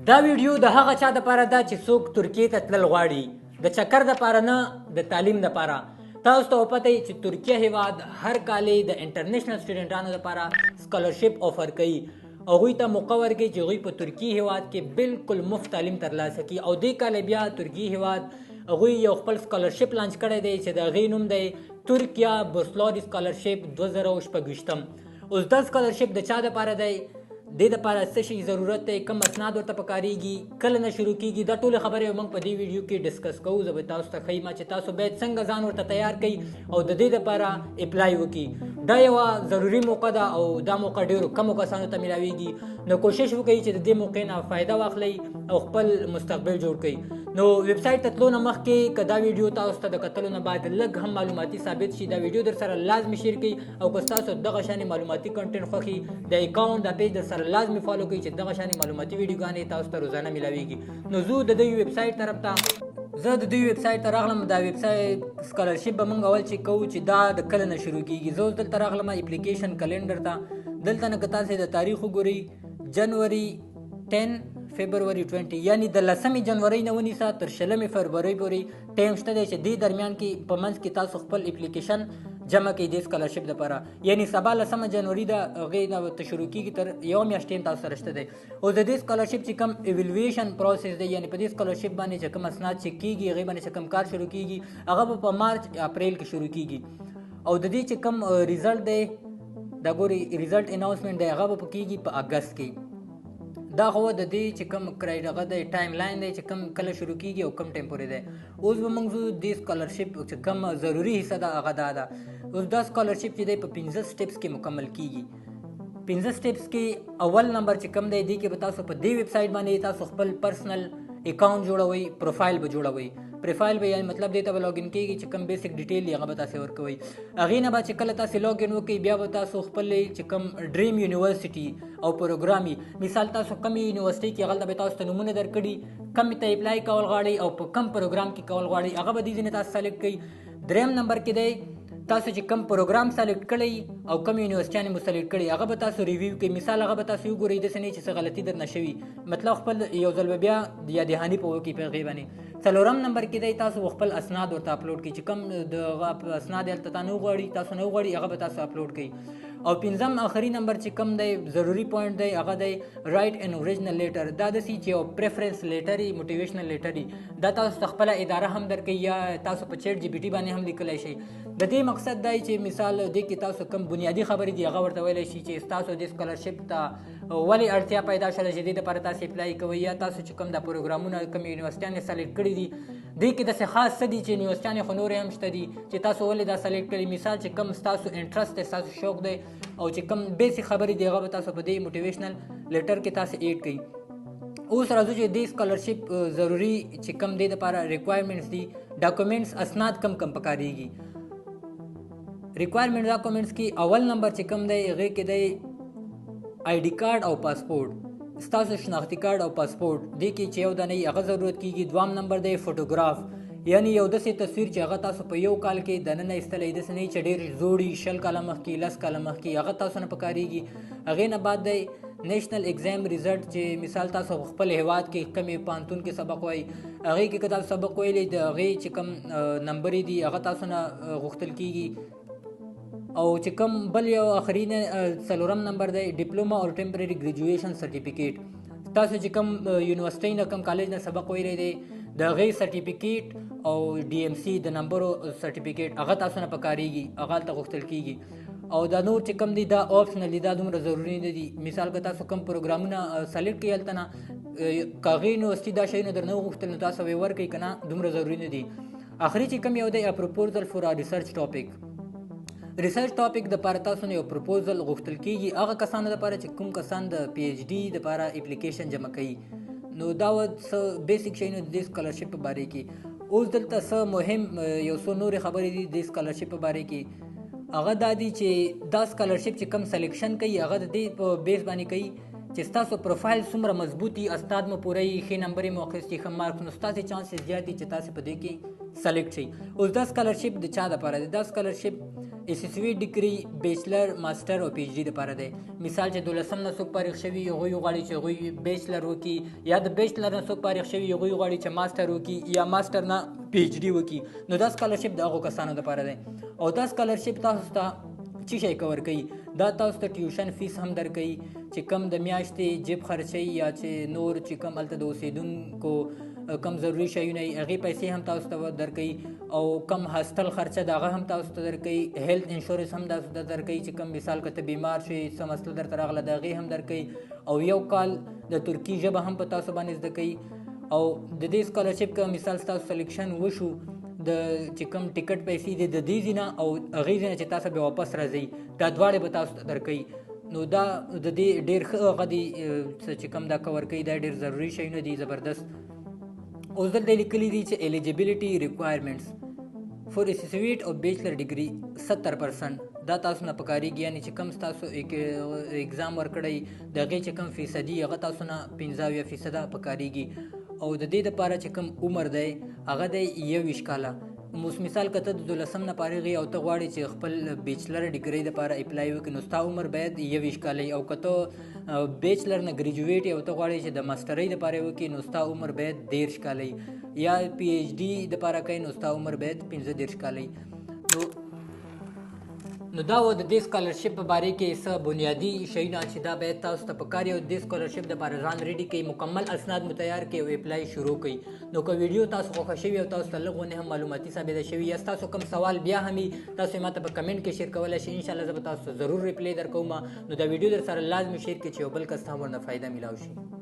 دا ویډیو د هغه چا دپاره ده چې څوک ترکیې ته تلل غواړي، د چکر دپاره نه، د تعلیم دپاره. تاسو ته وپته وي چې ترکیه هیواد هر کال د انټرنیشنل سټوډنټانو دپاره سکالرشپ آفر کوي. هغوی ته موقع ورکوي چې هغوی په ترکیې هیواد کې بالکل مفت تعلیم ترلاسه کړي. او دې کال بیا ترکیې هیواد هغوی یو خپل سکالرشپ لانچ کړی دی چې د هغې نوم دی ترکیه بورسلاري سکالرشپ 2026. اوس دا سکالرشپ د چا دپاره دی؟ دې دپاره څه شي ضرورت دی، کوم اسناد ورته پکارېږي، کله نه شروع کېږي، دا ټولې خبرې موږ په دې ویډیو کې ډسکس کوو. زه به تاسو ته ښیم چې تاسو باید څنګه ځان ورته تیار کړئ او د دې دپاره اپلای وکړي. دا یوه ضروري موقع ده او دا موقع ډېرو کمو کسانو ته میلاویږي. نو کوشش وکړئ چې د دې موقع نه فایده واخلئ او خپل مستقبل جوړ کړئ. نو ویب سایټ ته تلو نه مخکې که دا ویډیو تاسو ته د کتلو نه بعد لږ هم معلوماتي ثابت شي، دا ویډیو در سره لازمي شیر کړئ. او که ستاسو دغه شانې معلوماتي کنټینټ خوښي، د اکاونټ دا پیج در سره لازمي فالو کړئ چې دغه شانې معلوماتي ویډیوګانې تاسو ته روزانه میلاویږي. نو زه د دوی ویب سایټ طرف ته زه د دوی ویب سایټ ته راغلم. دا ویب سایټ سکالرشپ به موږ اول چې کوو چې دا د کله نه شروع کېږي. زه اوس دلته راغلم اپلیکیشن کلنډر ته. دلته نه که تاسې د تاریخ وګورئ، جنوري 10 فبروري 20 یعنی د 10 جنوري نه ونیسه تر 20 فبروري پورې ټایم شته دی چې دې درمیان کې په منځ کې تاسو خپل اپلیکیشن جمع کړئ د سکالرشپ دپاره. یعنی سبا 10 جنوري ده، هغې نه ته شروع کېږي، تر یوه میاشت ټایم تاسو سره شته دی. او د دې سکالرشپ چې کوم ایویلویشن پروسس دی، یعنی په دې سکالرشپ باندې چې کوم اسناد چک کېږي، هغې باندې چې کوم کار شروع کېږي، هغه به په مارچ اپریل کې شروع کېږي. او د دې چې کوم ریزلټ دی، دا ګورئ ریزلټ اناونسمنټ دی، هغه به کېږي په اګست کې. دا خو د دې چې کوم هغه دی ټایم لاین دی چې کوم کله شروع کېږي او کوم ټایم پورې دی. اوس به موږ ځو دې سکالرشپ چې کوم ضروري حصه ده هغه دا ده. اوس دا سکالرشپ چې دی په 15 سټیپس کې مکمل کېږي. 15 سټیپس کې اول نمبر چې کوم دی، دې کې به تاسو په دې ویب سایټ باندې تاسو خپل پرسنل اکاونټ جوړوئ، پروفایل به جوړوئ. پروفایل به یعنی مطلب دې ته به لاګین کېږي چې کوم بیسک ډیټیل یې هغه به تاسې ورکوئ. هغې نه به چې کله تاسې لاګین وکړئ، بیا به تاسو خپل چې کوم ډریم یونیورسټي او پروګرام یې، مثال تاسو کوم یونیورسټي کې هغلته به تاسو ته نومونه درکړي، کوم ته اپلای کول غواړئ او په کوم پروګرام کې کول غواړئ، هغه به دې ځینې تاسو سلیکټ کړئ. دریم نمبر کې دی تاسو چې کوم پروګرام سلیکټ کړئ او کوم یونیورسټیانې مو سلیکټ کړئ، هغه به تاسو ریویو کړئ. مثال هغه به تاسو وګورئ، داسې نه چې څه غلطي درنه شوي، مطلب خپل یو ځل به بیا یا دهاني په وکړئ په هغې باندې. څلورم نمبر کې دی تاسو خپل اسناد ورته اپلوډ کړئ، چې کوم د اسناد هلته تا نه غواړي، تاسو نه غواړي، هغه به تاسو اپلوډ کړئ. او پنځم آخري نمبر چې کوم دی ضروري پوینټ دی، هغه دی رایټ ان اوریجنل لیټر. دا داسې چې یو پریفرنس لیټر وي، موټیویشنل لیټر وي، دا تاسو ته خپله اداره هم درکوي یا تاسو په چیټ جی پي ټي باندې هم لیکلی شئ. د دې مقصد دی چې مثال دې کې تاسو کوم بنیادي خبرې دي هغه ورته ویلی شي چې ستاسو دې سکالرشپ ته ولې اړتیا پیدا شوله چې دې دپاره تاسو اپلای کوئ، یا تاسو چې کوم دا پروګرامونه کوم یونیورسټیانې سلیکټ کړي دي، دې کې داسې خاص څه دي چې یونیورسټیانې خو نورې هم شته دي چې تاسو ولې دا سلیکټ کړي. مثال چې کوم ستاسو انټرسټ دی، ستاسو شوق دی، او چې کوم بیسک خبرې دي هغه به تاسو په دې موټیویشنل لیټر کې تاسو ایډ کړئ. اوس راځو چې دې سکالرشپ ضروري چې کوم دې دپاره ریکوایرمنټس دي، ډاکومنټس اسناد کم پکارېږي. ریکوایرمنټ ډاکومنټس کې اول نمبر چې کوم دی هغې کې دی آی ډي کارډ او پاسپورټ، ستاسو شناختي کارډ او پاسپورټ. دې کې چې یو دانه هغه ضرورت کېږي. دوام نمبر دی فوټوګراف، یعنی یو داسې تصویر چې هغه تاسو په یو کال کې دننه ایستلی، داسې نه چې ډېر زوړي 20 کاله مخکې 10 کاله مخکې، هغه تاسو نه پکارېږي. هغې نه بعد دی نیشنل ایگزام ریزلټ، چې مثال تاسو خپل هیواد کې کومې پوهنتون کې سبق وایي، هغې کې که تاسو سبق ویلی، د هغې چې کوم نمبرې دي هغه تاسو نه غوښتل کېږي. او چې کوم بل یو آخري څلورم نمبر دی ډپلوما او ټمپرري ګریجویشن سرټیفیکیټ. تاسو چې کوم یونیورسټۍ نه کوم کالج نه سبق ویلی دی، د هغې سرټیفیکیټ او ډي ایم سی د نمبرو سرټیفیکیټ هغه تاسو نه پکارېږي، هغه هلته غوښتل کېږي. او دا نور چې کوم دي دا آپشنل دي، دا دومره ضروري نه دي. مثال که تاسو کوم پروګرامونه سلیکټ کړئ هلته نه، که هغې یونیورسټي دا شیونه درنه وغوښتل نو تاسو به یې ورکړئ، که نه دومره ضروري نه دي. آخري چې کوم یو دی پروپوزل فور ا ریسرچ ټاپک. ریسرچ ټاپک دپاره تاسو نه یو پروپوزل غوښتل کېږي هغه کسانو دپاره چې کوم کسان د پی ایچ ډي دپاره اپلیکیشن جمع کوي. نو دا څه بیسک شیونه د دې سکالرشپ په باره کې. اوس دلته څه مهم یو څو نورې خبرې دي د سکالرشپ په باره کې. هغه دا دي چې دا سکالرشپ چې کوم سلیکشن کوي هغه د دې په بیس باندې کوي چې ستاسو پروفایل څومره مضبوطي استاد مو پوره یي ښې نمبرې مو اخیستي ښه مارکس نو ستاسې چانسز زیات دي چې تاسې په دې کې سلیکټ شئ. اوس دا سکالرشپ د چا دپاره دی؟ دا سکالرشپ اسسوي ډیګري بیچلر ماسټر او پی ایچ ډي دپاره دی. مثال چې 12 نه څوک فارغ شوي هغوی غواړي چې هغوی بیچلر وکړي یا د بیچلر نه څوک فارغ شوي هغوی غواړي چې ماسټر وکړي یا ماسټر نه پی ایچ ډي وکړي. نو دا سکالرشپ د هغو کسانو دپاره دی. او دا سکالرشپ تاسو ته څه شی کور کوي؟ دا تاسو ته ټیوشن فیس هم درکوي چې کم د میاشتې جیب خرچوي یا چې نور چې کم هلته د اوسېدونکو کم ضروري شیونه وي هغې پیسې هم تاسو ته درکوي او کم هاسټل خرچه د هغه هم تاسو ته درکوي. هیلث انشورنس هم تاسو ته درکوي چې کم مثال که ته بیمار شوې څه مسله درته راغله د هغې هم درکوي او 1 کال د ترکي ژبه هم په تاسو باندې زده کوي. او د دې سکالرشپ که مثال ستاسو سلیکشن وشو د چې کوم ټیکټ پیسې دي د دې ځینه او هغې ځینه چې تاسو بیا واپس راځئ دا دواړې به تاسو ته درکوي. نو دا د دې ډېر ښه هغه دي چې کوم دا کور کوي دا ډېر ضروري شیونه دي زبردست. اوس دلته لیکلي دي چې ایلیجیبیلیټي ریکوایرمنټس فور اسوسیټ او بیچلر ډیګري 70% دا تاسو نه پکارېږي یعنې چې کم ستاسو اګزام ورکړی د هغې چې کم فیصدي هغه تاسو نه 15% پکارېږي. او د دې دپاره چې کوم عمر دی هغه دی 21 کاله. اوس مثال که ته د 12 نه فارغ یې او ته غواړې چې خپل بیچلر ډیګرۍ دپاره اپلای وکړې نو ستا عمر باید 21 کاله وي. او که ته بیچلر نه ګریجویټ یې او ته غواړې چې د ماسټرۍ دپاره یې وکړې نو ستا عمر باید 13 کاله وي یا پی ایچ ډي دپاره کوې نو ستا عمر باید 15 کاله وي. نو دا و د دې سکالرشپ په باره کې څه بنیادي شیونه چې دا باید تاسو ته پکار وي او د دې سکالرشپ دپاره ځان ریډي کړئ مکمل اسناد مو تیار کړئ او اپلای شروع کړئ. نو که ویډیو تاسو خوښه شوي او تاسو ته لږ ونې هم معلوماتي ثابته شوي یا ستاسو کوم سوال بیا هم وي تاسو یې ماته په کمنټ کې شیر کولی شئ. انشاءالله زه به تاسو ته ضرور ریپلی درکوم. نو دا ویډیو در سره لازمي شیر کړئ چې یو بل کس ته هم ورنه فایده میلاو شي.